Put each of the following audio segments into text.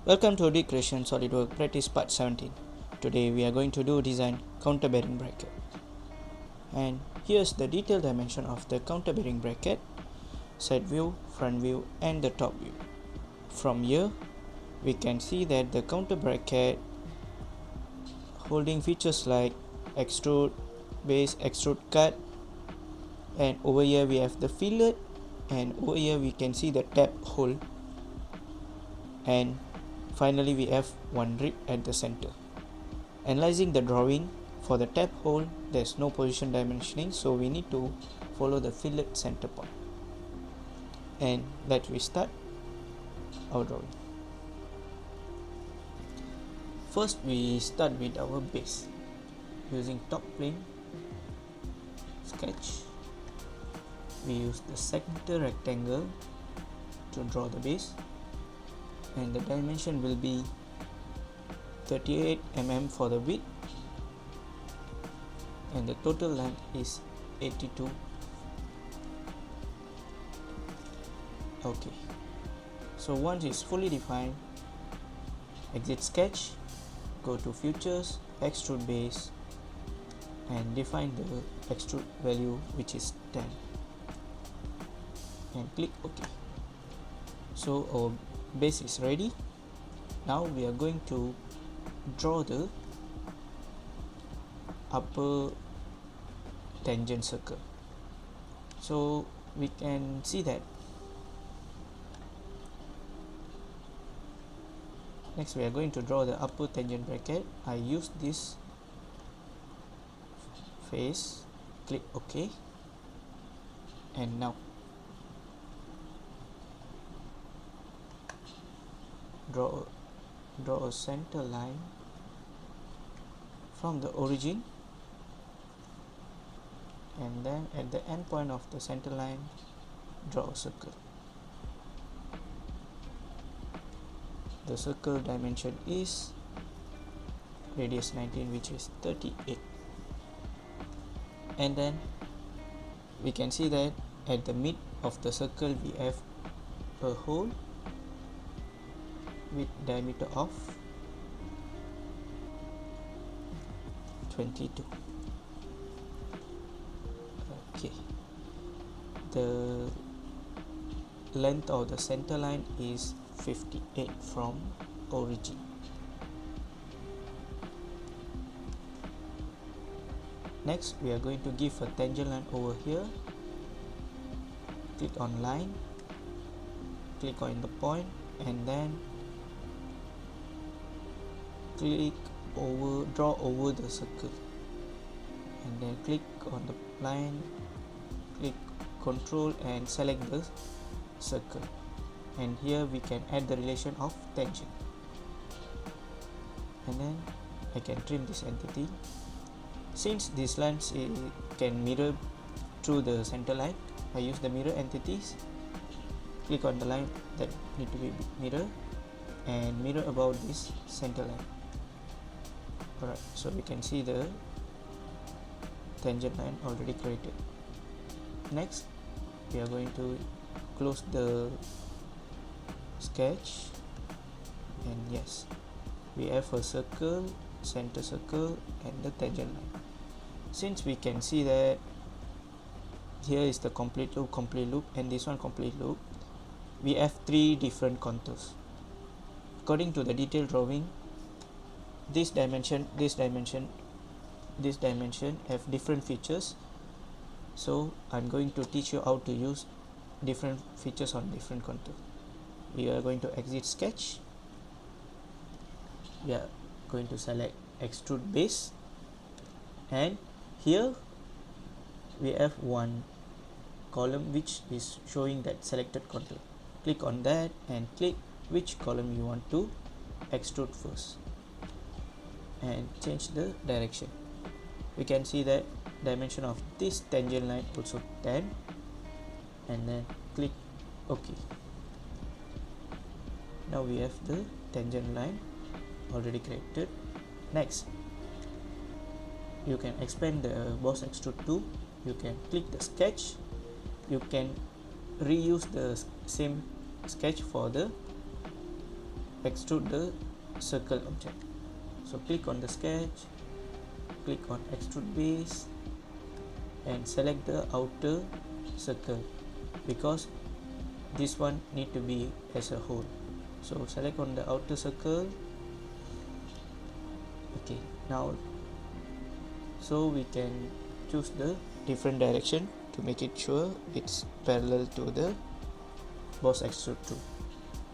Welcome to Decreation SolidWorks Practice Part 17. Today we are going to do design counterbearing bracket. And here's the detailed dimension of the counterbearing bracket, side view, front view and the top view. From here we can see that the counter bracket holding features like extrude, base, extrude cut, and over here we have the fillet, and over here we can see the tab hole, and finally we have one rib at the center. Analyzing the drawing, for the tab hole there's no position dimensioning, so we need to follow the fillet center point. And let we start our drawing. First we start with our base. Using top plane sketch, we use the center rectangle to draw the base, and the dimension will be 38 mm for the width, and the total length is 82. Okay, so once it's fully defined, exit sketch, go to features, extrude base, and define the extrude value, which is 10, and click OK. So our base is ready. Now we are going to draw the upper tangent circle. So we can see that. Next we are going to draw the upper tangent bracket. I use this face, click OK, and now draw a center line from the origin, and then at the end point of the center line draw a circle. The circle dimension is radius 19, which is 38, and then we can see that at the mid of the circle we have a hole with diameter of 22. Okay, the length of the center line is 58 from origin. Next we are going to give a tangent line over here. Click on line, click on the point, and then draw over the circle, and then click on the line, click Control and select the circle, and here we can add the relation of tangent, and then I can trim this entity. Since these lines can mirror through the center line, I use the mirror entities. Click on the line that need to be mirror and mirror about this center line. Alright, so we can see the tangent line already created. Next we are going to close the sketch, and yes, we have a circle, center circle, and the tangent line. Since we can see that here is the complete loop, and this one complete loop, we have three different contours. According to the detailed drawing, this dimension have different features, so I'm going to teach you how to use different features on different contours. We are going to exit sketch. We are going to select extrude base, and here we have one column which is showing that selected contour. Click on that and click which column you want to extrude first, and change the direction. We can see that dimension of this tangent line also 10, and then click OK. Now we have the tangent line already created. Next you can expand the boss extrude tool. You can click the sketch. You can reuse the same sketch for the extrude the circle object. So click on the sketch, click on extrude base and select the outer circle because this one need to be as a whole. So select on the outer circle. Okay, now so we can choose the different direction to make it sure it's parallel to the boss extrude too.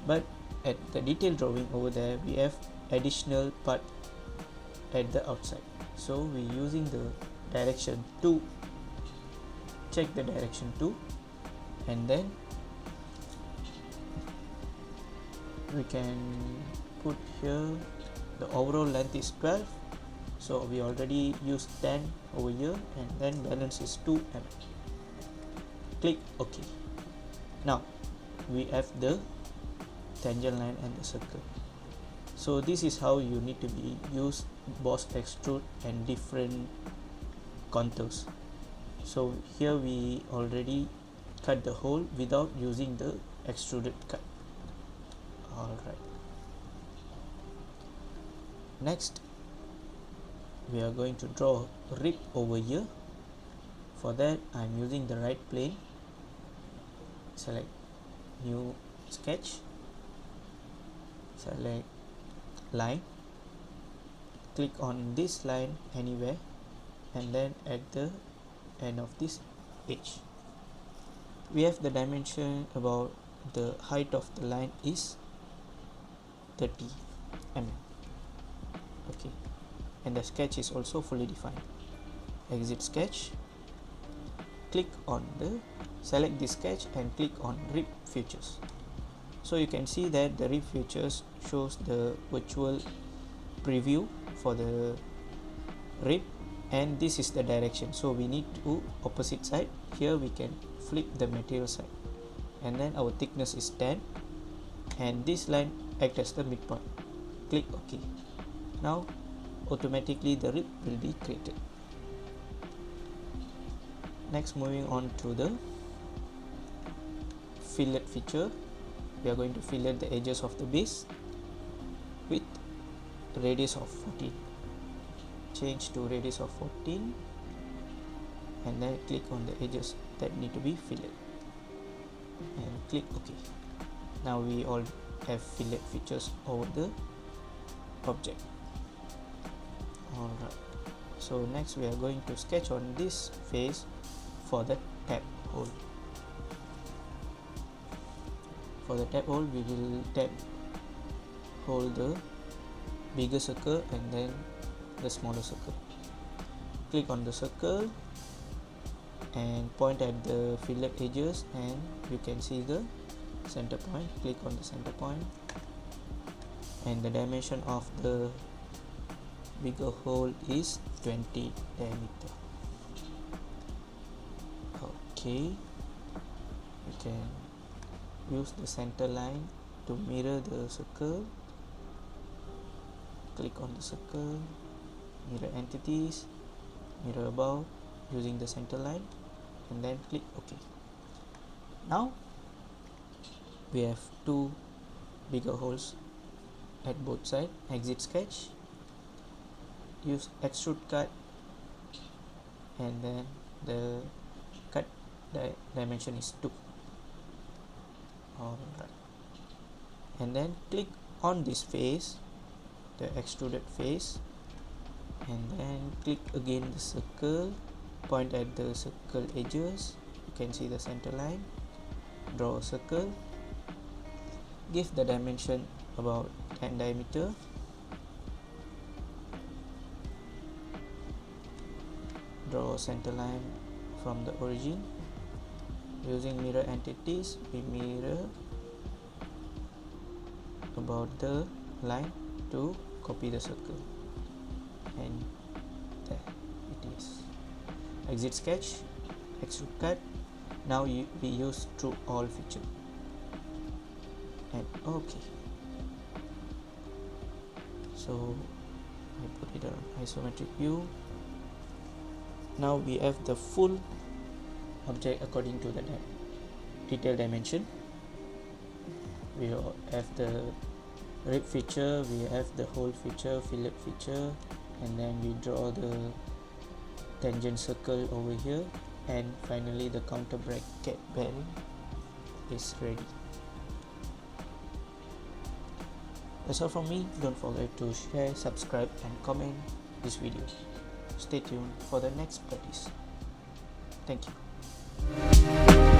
But at the detail drawing over there we have additional part at the outside, so we're using the direction 2. Check the direction 2 and then we can put here the overall length is 12, so we already used 10 over here, and then balance is 2 mm. Click OK. Now we have the tangent line and the circle. So this is how you need to be use boss extrude and different contours. So here we already cut the hole without using the extruded cut. Alright, next we are going to draw a rib over here. For that I'm using the right plane. Select new sketch, select line, click on this line anywhere and then at the end of this edge. We have the dimension about the height of the line is 30 mm. Okay, and the sketch is also fully defined. Exit sketch, click on the select this sketch and click on rib features. So you can see that the rib features shows the virtual preview for the rib, and this is the direction, so we need to opposite side. Here we can flip the material side, and then our thickness is 10 and this line act as the midpoint. Click OK. Now automatically the rib will be created. Next, moving on to the fillet feature. We are going to fillet the edges of the base with radius of 14. Change to radius of 14 and then click on the edges that need to be filleted and click OK. Now we all have fillet features over the object. Alright, so next we are going to sketch on this face for the tab hole. For the tab hole we will tab hole the bigger circle and then the smaller circle. Click on the circle and point at the fillet edges and you can see the center point. Click on the center point and the dimension of the bigger hole is 20 diameter. Okay, we can use the center line to mirror the circle. Click on the circle, mirror entities, mirror above using the center line and then click OK. Now we have two bigger holes at both sides. Exit sketch, use extrude cut and then the cut dimension is 2. Alright, and then click on this face, the extruded face, and then click again the circle, point at the circle edges. You can see the center line, draw a circle, give the dimension about 10 diameter, draw a center line from the origin. Using mirror entities, we mirror about the line to copy the circle, and there it is. Exit sketch, extrude cut. Now we use through all feature and OK. So I put it on isometric view. Now we have the full object according to the detail dimension. We have the rib feature, we have the hole feature, fillet feature, and then we draw the tangent circle over here, and finally the counter bracket bearing is ready. That's all from me. Don't forget to share, subscribe and comment this video. Stay tuned for the next practice. Thank you.